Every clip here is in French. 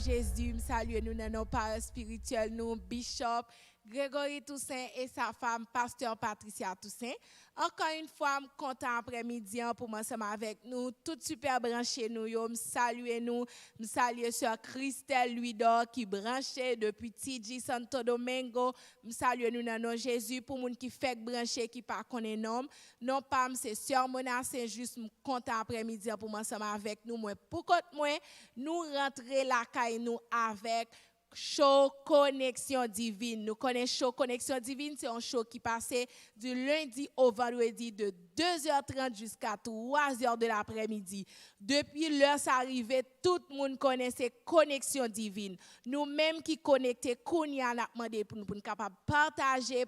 Jésus, nous saluons nous dans nos parents spirituels, nous, Bishop Grégory Toussaint et sa femme, Pasteur Patricia Toussaint. Encore une fois, je suis content après-midi pour m'ensemble avec nous. Tout super branché nous. Je salue nous. Je salue Sœur Christelle Louis-Dor qui branché depuis TG Santo Domingo. Je salue nous dans nos Jésus pour les gens qui fait branché, qui pas connaît nom. Non pas, c'est Sœur Mona Saint-Just. Je suis content après-midi pour m'ensemble avec nous. Pour moi, nous rentrer la caille nous avec show Connexion Divine. Nous connaissons show Connexion Divine, c'est un show qui passait du lundi au vendredi de 2h30 jusqu'à 3h de l'après-midi. Depuis l'heure s'arrivait, tout le monde connaissait Connexion Divine. Nous-mêmes qui connectés, Kounia n'a demandé pour nous capables partager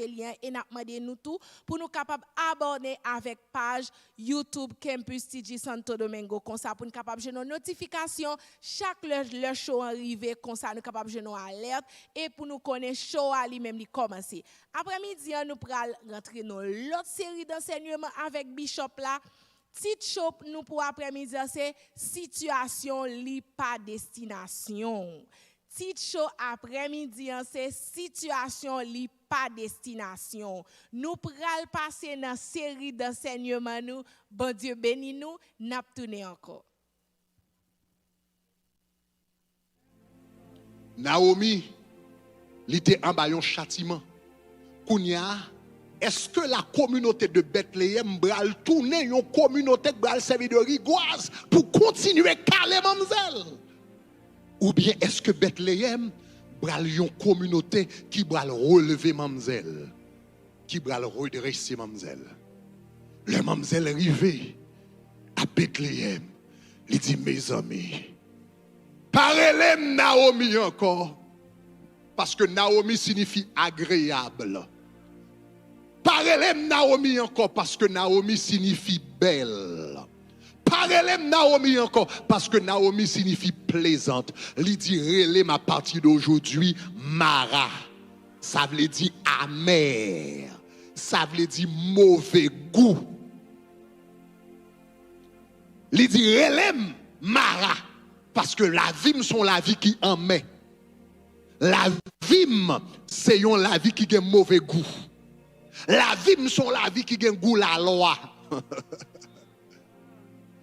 lien et n'a demandé nous tout pour nous capables abonner avec page YouTube Campus TG Santo Domingo comme ça pour nous capables de nos notifications chaque le show arrivé comme ça nous capables de nos alerte et pour nous connaître show à lui-même li commencer. Après-midi nous pral rentrer dans l'autre série d'enseignement avec Bishop là. Titre show nous pour après-midi c'est situation li pas destination. Titre show après-midi c'est situation li pas destination. Nous pral passer dans série d'enseignement nous. Bon Dieu béni nous, n'a tourner encore. Naomi, il était en bas un châtiment. Kounia, est-ce que la communauté de Bethléem bral tourner une communauté qui bral servir de rigoise pour continuer à caler mademoiselle? Ou bien est-ce que Bethléem bral une communauté qui bral relever mademoiselle, qui bral redresser mademoiselle? Le mademoiselle arrivé à Bethléem, il dit mes amis, parlez Naomi encore, parce que Naomi signifie agréable. Parlez Naomi encore, parce que Naomi signifie belle. Parlez Naomi encore, parce que Naomi signifie plaisante. Il dit relève à partir d'aujourd'hui Mara. Ça veut dire amer. Ça veut dire mauvais goût. Il dit relève Mara. Parce que la vie, sont la vie qui en met. La vie, c'est la vie qui a mauvais goût. La vie, sont la vie qui a goût la loi.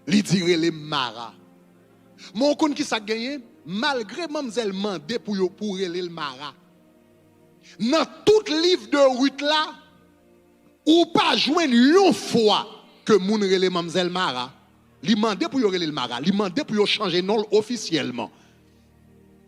Li dirait les maras. Mon kon qui sa gagné, malgré mademoiselle mandé pour relé le mara. Dans tout livre de Ruth là, ou pas joindre une fois que moun relé mademoiselle Mara. Li mandé pour yo relé le mara, li mandé pour yo changer nom officiellement.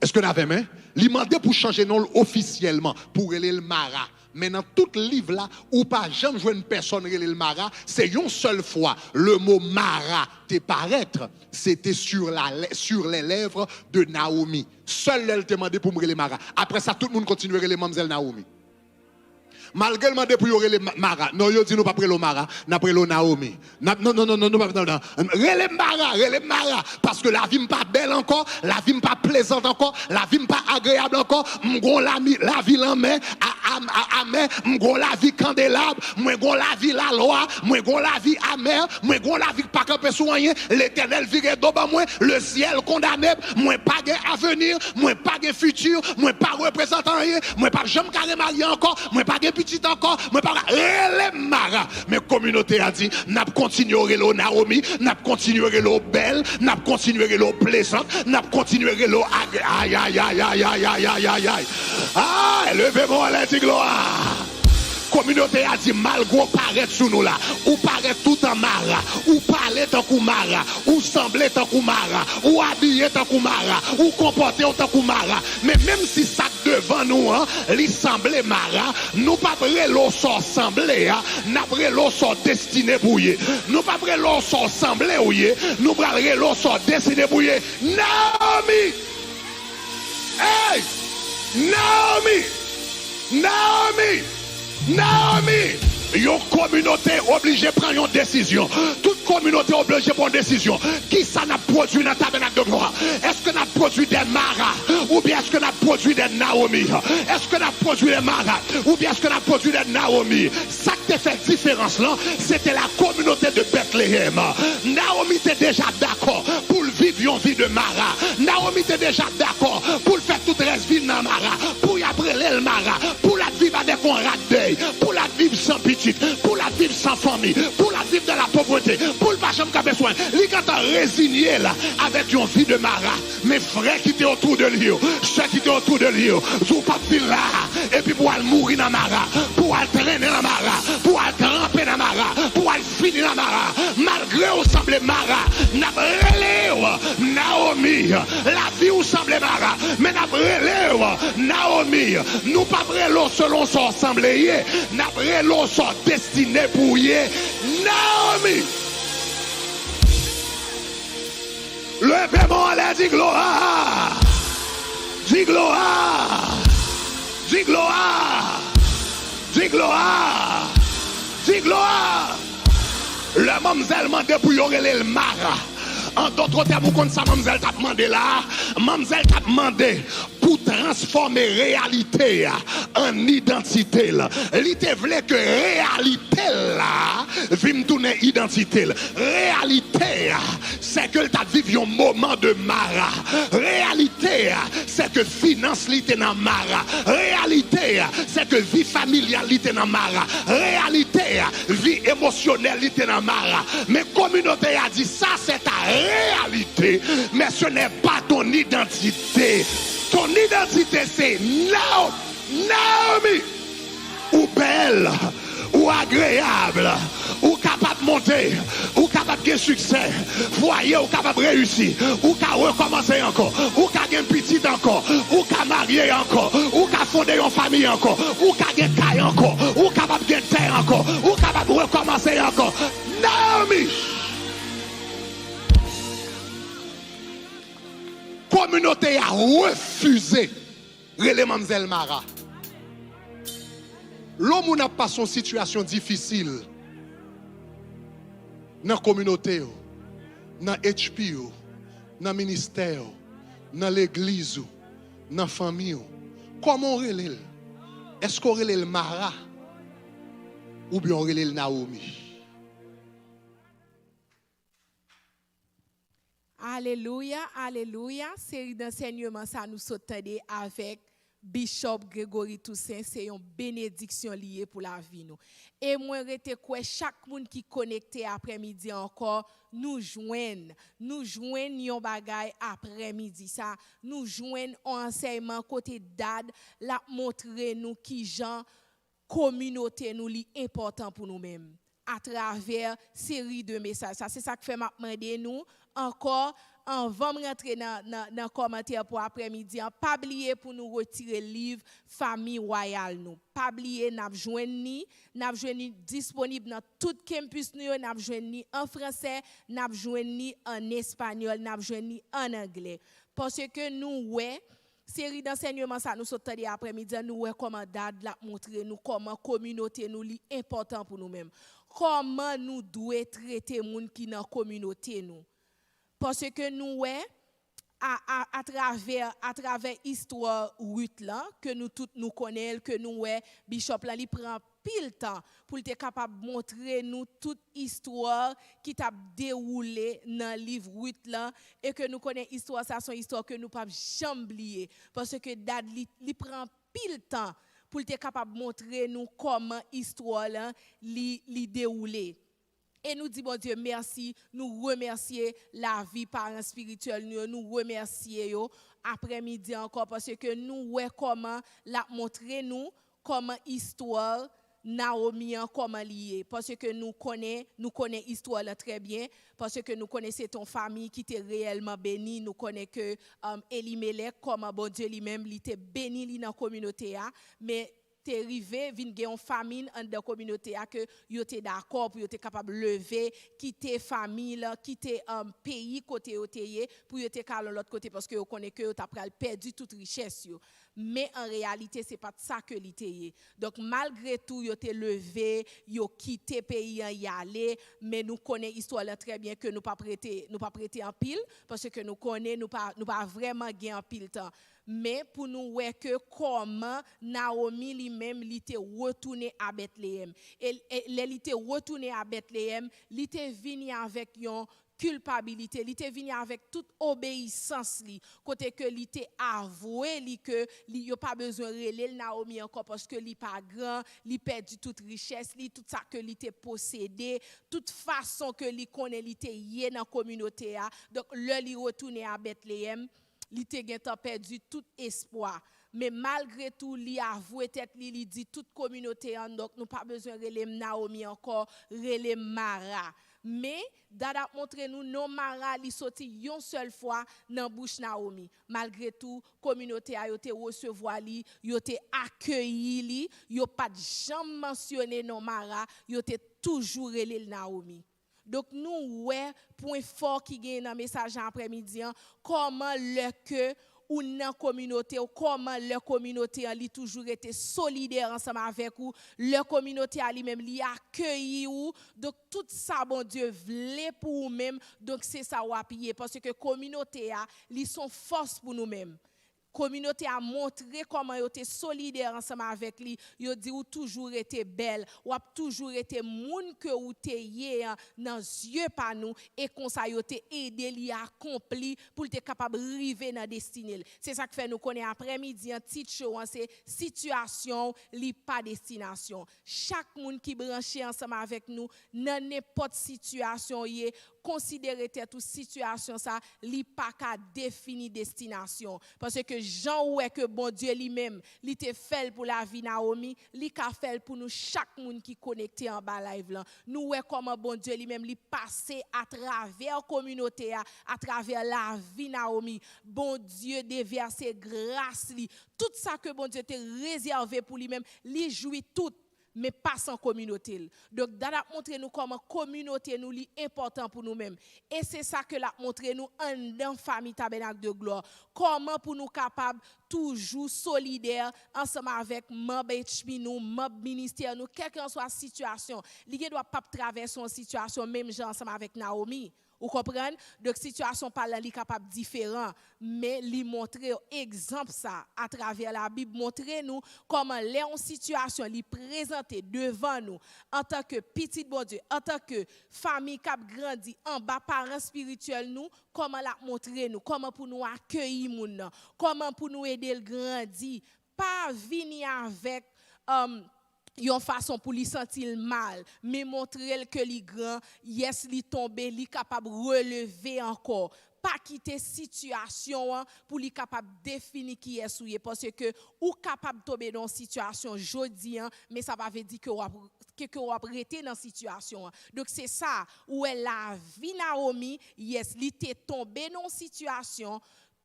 Est-ce que vous avez main? Li mandé pour changer nom officiellement pour relé le mara. Mais dans tout livre là, ou pas jamais jouer une personne relé le mara, c'est une seule fois le mot mara te paraître, c'était sur les lèvres de Naomi. Seul elle te demandé pour me relé mara. Après ça tout le monde continue à relé mademoiselle Naomi. Malgré le mandé pour y relé Mara, non, yo dit nous pas prelo Mara, n'a prelo Naomi. Non. Relé Mara, parce que la vie n'est pas belle encore, la vie n'est pas plaisante encore, la vie n'est pas agréable encore. M'gon la vie l'amè, m'gon la vie candélabre, m'gon la vie la loi, m'gon la vie amère, m'gon la vie pas camper sous rien, l'éternel viré d'oba moi, le ciel condamné, moi pas gain avenir, moi pas gain futur, moi pas représentant rien, moi pas jamais carré marié encore, moi pas gain petit encore, moi pas relève Mara. Mais communauté a dit, n'a continuer l'eau Naomi, n'a continuer l'eau belle, n'a continuer l'eau plaisante, n'a continuer l'eau aïe. Ah, levez-moi la gloire. Communauté a dit malgré paraître sous nous là, ou paraître tout en mara, ou parler tant qu'on mara, ou sembler tant qu'on mara, ou habiller tant qu'on mara, ou comporter tant qu'on mara. Mais même si ça devant nous, hein, li semble mara, nous pas prêt l'eau sort semblé, hein, n'a prêt l'eau sort destiné bouiller. Nous pas prêt l'eau sort semblé ouiller, nous prêt l'eau sort destiné bouiller. Naomi! Hey! Naomi! Une communauté obligée de prendre une décision. Toute communauté obligée de prendre une décision. Qui ça n'a produit dans le tabernacle de gloire? Est-ce que n'a produit des Mara? Ou bien est-ce que n'a produit des Naomi? Est-ce que n'a produit des Mara? Ou bien est-ce que n'a produit des Naomi? Ça qui fait différence là, c'était la communauté de Bethléem. Naomi était déjà d'accord pour vivre une vie de Mara. Naomi était déjà d'accord pour faire tout le reste vivre dans Mara. Pour y apprendre le Mara. Pour la vivre avec un rat d'œil. Pour la vivre sans pitié. Pour la vivre sans famille. Pour la vivre dans la pauvreté. Pour le pas jamais qu'à besoin. Lui quand t'as résigné là avec une vie de Mara. Mes frères qui étaient autour de lui. Ceux qui étaient autour de lui. Vous pas vivre là. Et puis pour aller mourir dans Mara. Pour aller traîner dans Mara. Pour aller tremper dans Mara. Pour aller finir dans Mara. Malgré où semble Mara. N'a Naomi. La vie où semble Mara. Mais n'a Naomi. Nous pas brelo selon son semblé. N'a brelo son destiné pour y. Naomi. Le paiement allait dit gloire. Dis gloire. Dis gloire. Dis gloire. Dis gloire. Le mamzelle m'a pour y le Mara. En d'autres termes, comme ça, mademoiselle t'a demandé là, mademoiselle t'a demandé pour transformer réalité en identité. Il te voulait que réalité là, vienne tourner identité. Réalité, c'est que tu as vécu un moment de Mara. Réalité, c'est que finance l'ité dans Mara. Réalité, c'est que vie familiale l'ité dans Mara. Réalité, vie émotionnelle l'ité dans Mara. Mais communauté a dit ça, c'est ta réalité, mais ce n'est pas ton identité. Ton identité, c'est Naomi. Ou belle, ou agréable, ou capable de monter, ou capable de succès, foyer, ou capable de réussir, ou capable de recommencer encore, ou capable de petit encore, ou capable de marier encore, ou capable de fonder une famille encore, ou capable de caille encore, ou capable de terre encore, ou capable de recommencer encore. Naomi. Communauté a refusé relé Mamzelle Mara. L'homme n'a pas son situation difficile dans la communauté, dans HP, dans le ministère, dans l'église, dans la famille. Comment on relève? Est-ce qu'on relève le Mara ou bien on relève le Naomi? Alléluia, alléluia. Série d'enseignement, ça nous sautons avec Bishop Grégory Toussaint. C'est une bénédiction liée pour la vie. Nous. Et moi, je quoi chaque monde qui est connecté après-midi encore, nous joignent un bagay après-midi. Ça, nous joignent un enseignement côté dad, la montrer nous qui gens communauté nous li important pour nous-mêmes. À travers série de messages. Ça, c'est ça que fait m'a demander nous encore avant de rentrer dans le commentaire pour après-midi. Pas oublier pour nous retirer le livre Famille Royale. Nous. Pas oublier, nous avons disponible dans tout campus, nous avons en français, nous avons en espagnol, nous avons en anglais. Parce que nous, série d'enseignement, ça nous sommes après-midi, nous recommandons la montrer nous comment communauté nous est important pour nous-mêmes. Comment nous devons traiter les gens qui sont dans la communauté nous. Parce que nous, à travers l'histoire Ruth là, que nous tous nous connaissons, que nous, Bishop là, il prend pile temps pour être capable de montrer nous toute histoire qui t'a déroulé dans le livre Ruth là, et que nous connaissons l'histoire, ça c'est une histoire que nous ne pouvons jamais oublier. Parce que Dad, il prend pile temps pour être capable de montrer nous comment l'histoire là, li déroulé. Et nous disons, bon Dieu, merci, nous remercions la vie parents spirituels, nous remercions après-midi encore parce que nous voyons comment la montrer nous, comment histoire Naomi comment lié parce que nous connaissons l'histoire là très bien parce que nous connaissons ton famille qui était réellement bénie, nous connaissons que Elimelech comment bon Dieu lui-même il était béni dans la communauté mais t'es arrivé vinn gen une famine dans la communauté que yo t'es d'accord pour yo t'es capable lever quitter famille là quitter pays côté yo t'es pour yo t'es calé l'autre côté parce que yo connaît que yo t'a perdu toute richesse yo Mais en réalité, c'est pas de ça que l'ité. Donc, malgré tout, yo te levé, yo quitté pays y aller, mais nous connaissons l'histoire là très bien que nous pas prêter en pile, parce que nous connaissons, nous pas vraiment gagné en pile temps. Mais pour nous voir que comment Naomi lui-même était retourné à Bethléem. Et elle était retourné à Bethléem, il était venu avec une culpabilité, il était venu avec toute obéissance li, côté que il était avoué li que il y a pas besoin relève Naomi encore parce que il pas grand, il perdu toute richesse, tout ça que il était possédé, toute façon que il connaît il était yé dans communauté a. Donc le li retourné à Bethléem, il était perdu tout espoir. Mais malgré tout, il avoue tête, il dit toute communauté, donc nous pas besoin de relève Naomi encore, relève Mara. Mais Dada montre nous non Mara li sorti une seule fois dans bouche Naomi. Malgré tout, communauté a été recevoir li, yo te accueilli li, yo pas jamais mentionné non Mara, yo te toujours relève Naomi. Donc nous ouais point fort qui gagne dans message après-midi comment le que ou dans communauté ou comment leur communauté a toujours été solidaire ensemble avec vous, leur communauté a lui-même li accueilli ou donc tout ça bon Dieu voulait pour vous même donc c'est ça ou appuyer parce que communauté a li sont force pour nous mêmes. Communauté a montré comment ils étaient solidaires ensemble avec lui. Ils dit ou toujours été belle, ou a toujours été moun que ou te yé dans yeux par nous et comme ça ils été aidé li accompli pour être capable arriver dans destinée. C'est ça que fait nous connaît après-midi un petit show c'est situation li pas destination. Chaque monde qui branché ensemble avec nous dans n'importe situation yé considérer toute situation ça li pas qu'à définir destination parce que Jean ouais que bon Dieu lui-même li te fait pour la vie Naomi li ka fait pour nous chaque monde qui connecté en bas live là nous ouais comment bon Dieu lui-même li passé à travers communauté à travers la vie Naomi bon Dieu déverser grâce li tout ça que bon Dieu te réservé pour lui-même li jouit tout mais pas sans communauté. Donc, Dada montre nous comment communauté nous est important pour nous-mêmes. Et c'est ça que la montre nous en dans famille tabernacle de gloire. Comment pour nous capables toujours solidaires ensemble avec membre HP nous, membre ministère nous, quelle que soit la situation. Li doit pas traverser une situation même genre ensemble avec Naomi. Vous comprenez? Donc, situation par là, li capable différent, mais li montrer exemple ça à travers la Bible, montrer nous comment les situation li présenter devant nous en tant que petit bon Dieu, en tant que famille qui a grandi en bas parents spirituels nous, comment la montrer nous, comment pour nous accueillir moun, comment pour nous aider le grandir, pas venir avec yon façon pour lui sentir mal mais montrer que li grand yes li tomber li capable relever encore pas quitter situation pour li capable définir qui est souillé parce que ou capable tomber dans situation jodi mais ça va veut dire que ou arrêter dans situation donc c'est ça où est la vie Naomi yes li t'est tombé dans situation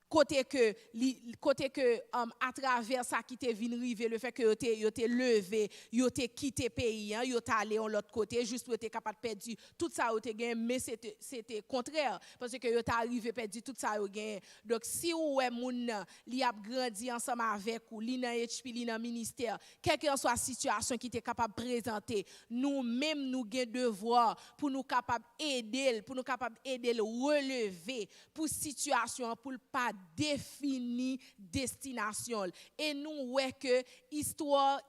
côté que à travers ça qui t'est venu river le fait que yo t'es levé yo t'es quitté pays yo t'es allé en l'autre côté juste pour être capable perdre tout ça yo t'es gagné mais c'était contraire parce que yo t'es arrivé perdu tout ça yo gagné donc si ou est moun li a grandi ensemble avec ou li dans HP li dans ministère quelle que soit situation qui t'est capable présenter nous même nous gain devoir pour nous capable aider le relever pour situation pour pas défini destination et nous ouais que histoire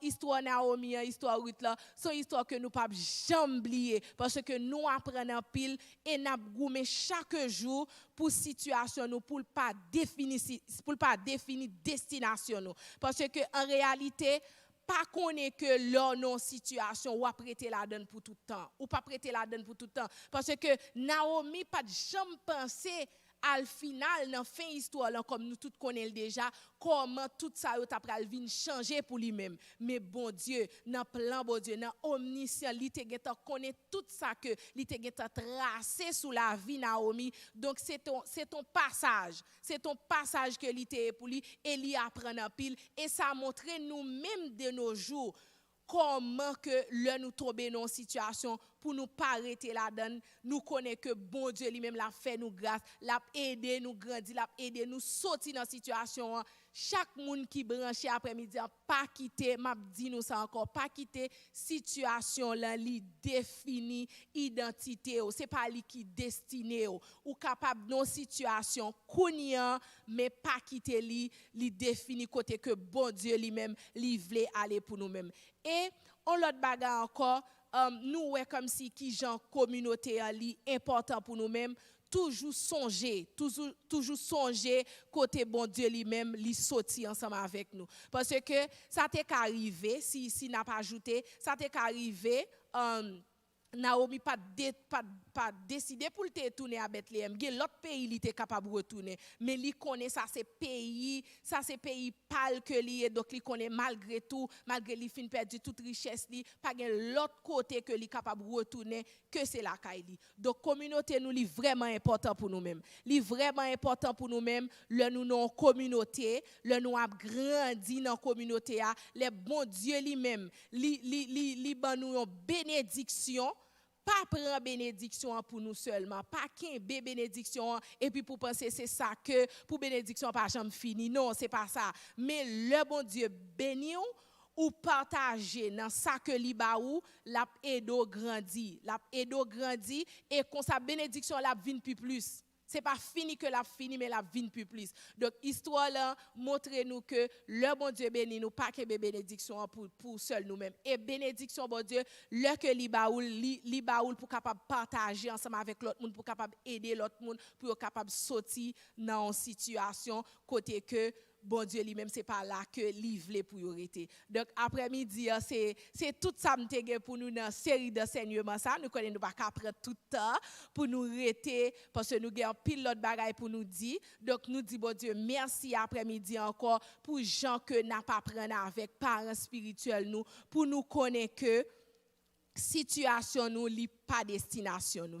Naomi histoire Ruth là son histoire que nous pas jamais oublier parce que nous apprenons pile et n'a goumé chaque jour pour situation nous pour pas définir destination nous parce que en réalité pas connaît que leur non situation ou prêter la donne pour tout le temps ou pas prêter la donne pour tout le temps parce que Naomi pas jamais pensé à le final dans fin histoire là comme nous tous connaissons déjà comment tout ça t'a pral vinn changer pour lui-même mais bon Dieu dans plan bon Dieu dans omniscient li te geta connaît tout ça que li te geta tracé sous la vie Naomi donc c'est ton passage que li te pour lui et li apprend en pile et ça montre nous même de nos jours comment que le nous tomber dans une situation pour nous pas arrêter la donne nous connaît que bon Dieu lui-même l'a fait nous grâce l'a aidé nous grandir l'a aidé nous sortir dans situation chaque monde qui branché après-midi, pas quitter, m'a dit nous ça encore, pas quitter situation là, li défini identité, c'est pas li qui destiné ou capable dans situation kounya, mais pas quitter li défini côté que bon Dieu lui-même li vle aller pour nous-mêmes. Et on l'autre bagarre encore, nous ouais comme si qui genre communauté li important pour nous-mêmes. Toujours songer côté bon Dieu lui-même, lui sorti ensemble avec nous. Parce que ça t'est arrivé, si n'a pas ajouté, ça t'est arrivé, Naomi pas décidé pour te tourner à Bethléem. L'autre pays il était capable de retourner, mais il connaît ça c'est pays pâle que li donc il connaît malgré tout, malgré li fin perdu toute richesse li, pas l'autre côté que li capable de retourner que c'est la Kaili. Donc communauté nous li vraiment important pour nous-mêmes. Li vraiment important pour nous-mêmes, le nous non communauté, le nous a grandi dans communauté a, les bon Dieu lui-même, li ban nous une bénédiction. Pas prendre bénédiction pour nous seulement, pas qu'un bénédiction et puis pour penser c'est ça que pour bénédiction pas jamais fini. Non, c'est pas ça. Mais le bon Dieu béni ou partager dans ça que li ba ou la edo grandi, et qu'on sa bénédiction la vinn plus. C'est pas fini que la fini, mais la vie plus. Donc, histoire là, montre-nous que le bon Dieu bénit nous, pas que bénédiction pour seul nous-mêmes. Et bénédiction, bon Dieu, le que li baoul pour capable partager ensemble avec l'autre monde, pour capable aider l'autre monde, pour capable sortir dans une situation côté que bon Dieu lui-même c'est pas là que livre priorité. Donc après-midi c'est tout ça m'te pour nous dans série d'enseignement ça nous connaissons pas prendre tout le temps pour nous rester parce que nous avons pile l'autre bagaille pour nous dire. Donc nous dit bon Dieu merci après-midi encore pour gens que n'a pas prendre avec parents spirituels nous pour nous connaître que situation nous li pas destination nous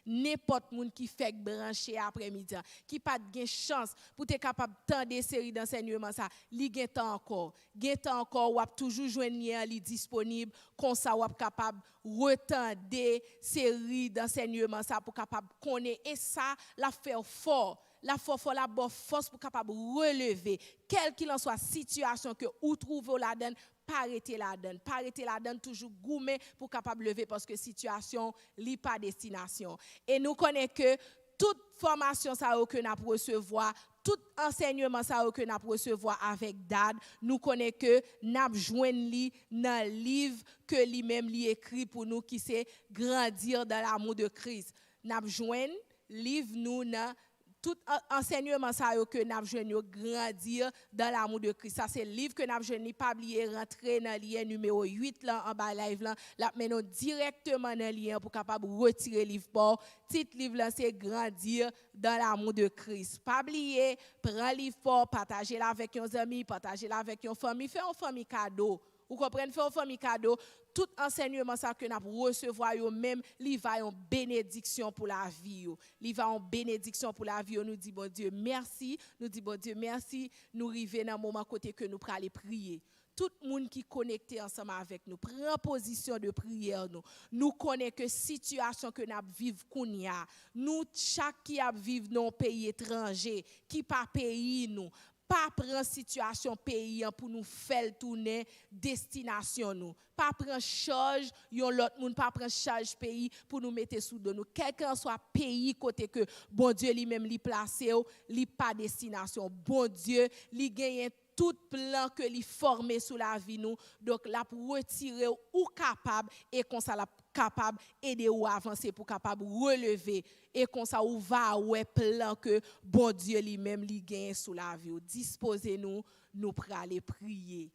n'importe monde qui fait brancher après-midi qui pas de chance pour être capable tant des séries d'enseignement ça li gen temps encore ou a toujours joindre lien li disponible comme ça ou capable retendre des séries d'enseignement ça pour capable connaître et ça la faire fort la force pour capable relever quelle qu'il en soit situation que ou trouve la donne pas arrêter la donne toujours gourmet pour capable lever parce que situation li pas destination et nous connaissons que toute formation ça que n'a recevoir tout enseignement ça que n'a recevoir avec dad nous connaissons que n'a joindre li dans livre que lui-même li écrit pour nous qui c'est grandir dans l'amour de Christ n'a joindre livre nous dans tout enseignement ça que n'a jeune grandir dans l'amour de Christ. Ça c'est le livre que n'a jeune publié rentrer dans lien numéro 8 là en bas live là maintenant directement dans lien pour capable retirer livre pour titre livre là c'est grandir dans l'amour de Christ. Pas oublier prend livre pour partager là avec vos amis, partager là avec vos famille, faire une famille cadeau. Vous comprenez faire une famille cadeau tout enseignement ça que n'a recevoir yo même li va une bénédiction pour la vie yo li va une bénédiction pour la vie yo nous dit bon Dieu merci nous river dans moment côté que nous pour aller prier tout le monde qui connecté ensemble avec nous prend position de prière nous connaît que situation que n'a vivre kounya nous chaque qui a vivre dans pays étranger qui pas pays nous pas prendre situation pays pour nous faire tourner destination nous pas prendre charge yon l'autre monde pas prendre charge pays pour nous mettre sous de nous quel que soit pays côté que bon Dieu lui-même li placé li pas destination bon Dieu li gagne tout plan que li formé sous la vie nous donc là pour retirer ou capable et comme ça la capable aider ou avancer pour capable relever et comme ça ou va ouais plan que bon Dieu lui-même li gagne sous la vie disposez-nous nous pour aller prier.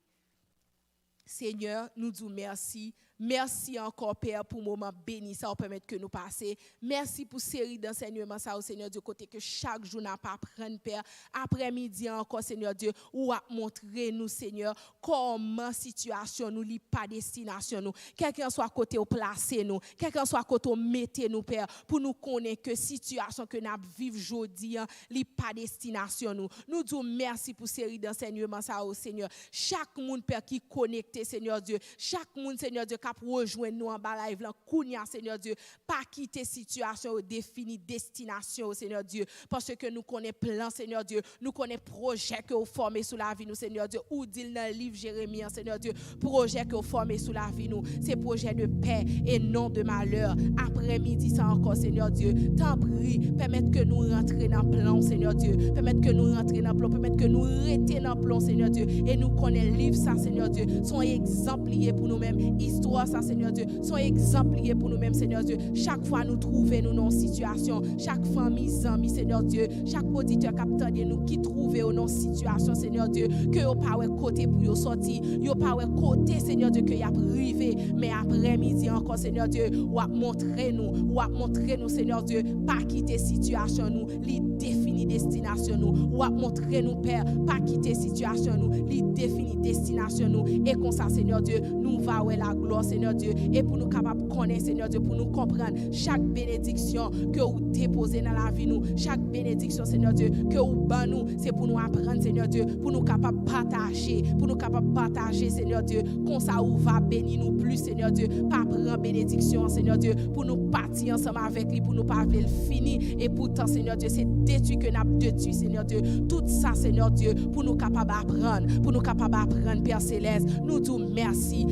Seigneur, nous disons merci. Merci encore, Père, pour le moment béni, ça va permettre que nous passions. Merci pour cette série d'enseignements, ça, au Seigneur Dieu, côté que chaque jour n'a pas prendre, Père. Après-midi encore, Seigneur Dieu, ou à montrer nous, Seigneur, comment situation nous, li pas destination nous. Quelqu'un soit côté au placer nous, quelqu'un soit côté au mettre nous, Père, pour nous connaître que situation que nous vivons aujourd'hui, li pas destination nous. Nous disons merci pour cette série d'enseignements, ça, au Seigneur. Chaque monde, Père, qui est connecté, Seigneur Dieu, chaque monde, Seigneur Dieu, cap rejoindre nous en bas live là kounya Seigneur Dieu, pas quitter situation ou définir destination Seigneur Dieu, parce que nous connaissons plan Seigneur Dieu, nous connaissons projet que vous formez sous la vie nous Seigneur Dieu, ou dit dans le livre Jérémie Seigneur Dieu, projet que vous formez sous la vie nous, c'est projet de paix et non de malheur. Après-midi ça encore Seigneur Dieu, t'en prie, permettre que nous rentrions dans le plan Seigneur Dieu, permettre que nous rentrions dans le plan, permettre que nous restions dans le plan Seigneur Dieu, et nous connaissons le livre ça Seigneur Dieu, son exemplaire pour nous-mêmes, histoire ça Seigneur Dieu, son exemplaire pour nous-mêmes Seigneur Dieu, chaque fois nous trouvons nous dans une situation, chaque famille amis Seigneur Dieu, chaque auditeur capteur de nous qui trouve dans une situation Seigneur Dieu, que yo pas côté pour yo sortir, yo pas côté Seigneur Dieu que y a privé, mais après-midi encore Seigneur Dieu, ou a montrer nous Seigneur Dieu, pas quitter situation nous, li définir destination nous, ou a montrer nous Père, pas quitter situation nous, li définir destination nous, et comme ça Seigneur Dieu, nous va ouais la gloire Seigneur Dieu, et pour nous capable connaître Seigneur Dieu, pour nous comprendre chaque bénédiction que vous déposez dans la vie nous, chaque bénédiction Seigneur Dieu que vous ban nous, c'est pour nous apprendre Seigneur Dieu, pour nous capable partager Seigneur Dieu, comme ça vous va bénir nous plus Seigneur Dieu, pas prendre bénédiction Seigneur Dieu, pour nous partir ensemble avec lui, pour nous pas le finir, et pourtant Seigneur Dieu, c'est détruit que nous détruit Seigneur Dieu, tout ça Seigneur Dieu, pour nous capable apprendre, Père Céleste, nous disons merci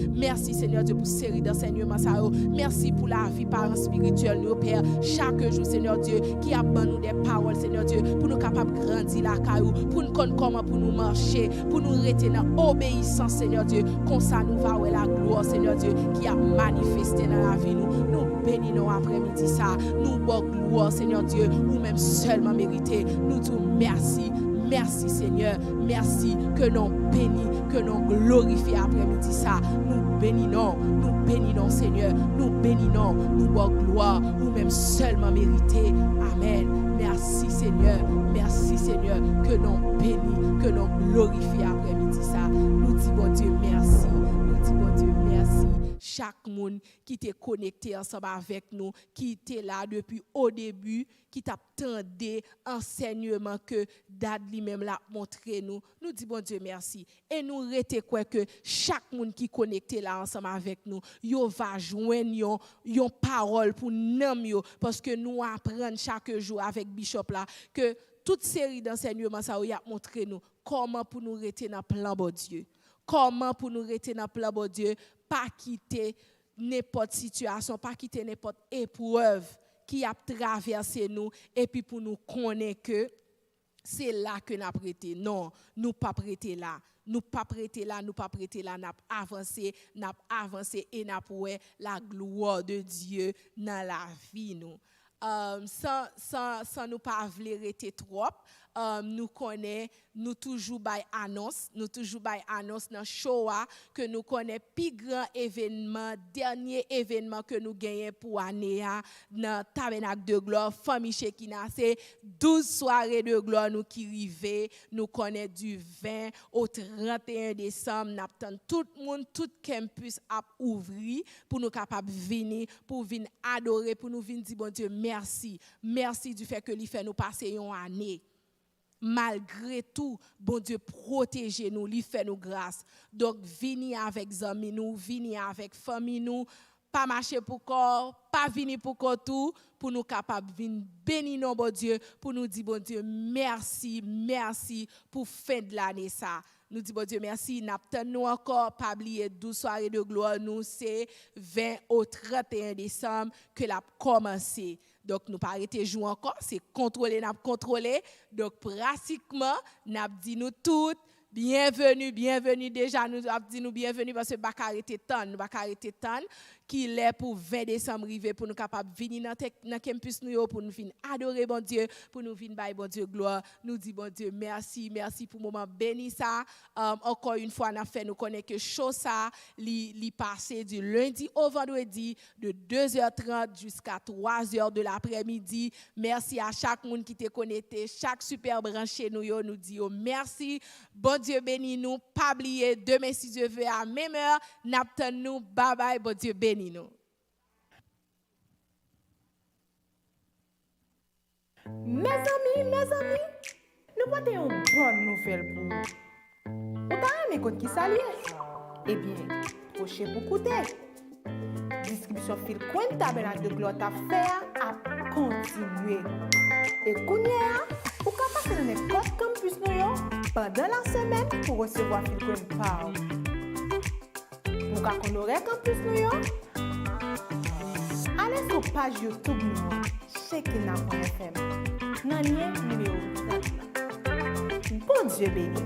Seigneur Dieu pour cette série d'enseignements ça, merci pour la vie parents spirituelle nous Père, chaque jour Seigneur Dieu, qui a donné nous des paroles Seigneur Dieu, pour nous capables grandir la caillou, pour nous connaître comment pour nous marcher, pour nous rester dans obéissance Seigneur Dieu, comme ça nous va voir la gloire Seigneur Dieu, qui a manifesté dans la vie nous bénissons après-midi ça, nous bon gloire Seigneur Dieu, ou même seulement mérité, nous disons merci Seigneur, merci que nous bénissons, que nous glorifions après-midi ça, nous bénissons Seigneur, nous bénissons, nous bon gloire, ou même seulement mérité, amen. Merci Seigneur, que nous bénissons, que nous glorifions après-midi ça, nous disons bon Dieu merci, chaque monde qui t'est connecté ensemble avec nous, qui était là depuis au début, qui t'attendait enseignement que Dad lui-même l'a montré nous disons bon Dieu merci. Et nous rete quoi que chaque monde qui connecté là ensemble avec nous, yo va joindre yon parole pour nous yo, parce que nous apprenons chaque jour avec Bishop là que toute série d'enseignements ça y a montré nous comment pour nous rester dans plan bon Dieu. Comment pour nous rester dans plan bon Dieu, pas quitter n'importe situation, pas quitter n'importe épreuve qui a traversé nous et puis pour nous connaître que c'est là que nous prêté. Non, nous pas prêté là. Nous pas prêté là, nous n'a avancé et n'a pour la gloire de Dieu dans la vie nous. Sans nous pas vouloir rester trop, nous connaissons, nous toujours by annonce dans show que nous connaissons plus grand événement, dernier événement que nous gagnons pour année dans Tabernacle de gloire, famille Shekina, c'est 12 soirées de gloire nous qui arrivent, nous connaissons du 20 au 31 décembre, nous attendons tout le monde, tout campus à ouvrir pour nous capables de venir, pour venir adorer, pour nous venir dire bon Dieu merci du fait que lui fait nous passer une année. Malgré tout, bon Dieu protégez nous, lui fait nous grâce. Donc, venez avec amis nous, venez avec famille nous, pas marcher pour corps, pas venir pour corps tout, pour nous capables de venir bénir nos bon Dieu, pour nous dire bon Dieu merci pour fin de l'année ça. Nous disons bon Dieu merci, nous encore pas oublier 12 soirées de gloire, nous c'est 20 au 31 décembre que l'a commencé. Donc nous pas arrêter jouer encore, c'est contrôler. Donc pratiquement n'a dit nous toutes bienvenue déjà, nous avons dit nous bienvenue parce que nous pas arrêter tant qui est pour 20 décembre arrivé pour nous capable venir dans campus nous pour nous venir adorer bon Dieu, pour nous venir bailler bon Dieu gloire. Nous dit bon Dieu merci pour moment béni ça. Encore une fois n'a fait nous connaître que chose ça li passé du lundi au vendredi de 2h30 jusqu'à 3h de l'après-midi. Merci à chaque monde qui était connecté, chaque super branché nous dit merci. Bon Dieu béni nous, pas oublier demain si Dieu veut à même heure, n'attend nous, bye bye, bon Dieu béni nous. Mes amis, nous avons une bonne nouvelle pour vous. Vous avez aimé qui s'allie? Eh bien, prochain pour écouter. Distribution fil coin tabernacle de gloire ta faire à continuer. Et kounya, ou ka passer dans n'importe campus nous yo pendant la semaine pour recevoir fil coin par. Ou ka honorer campus nous yo. Allez sur page YouTube nous, Shekinah.fm. Nan lien numéro 30. Bon Dieu béni.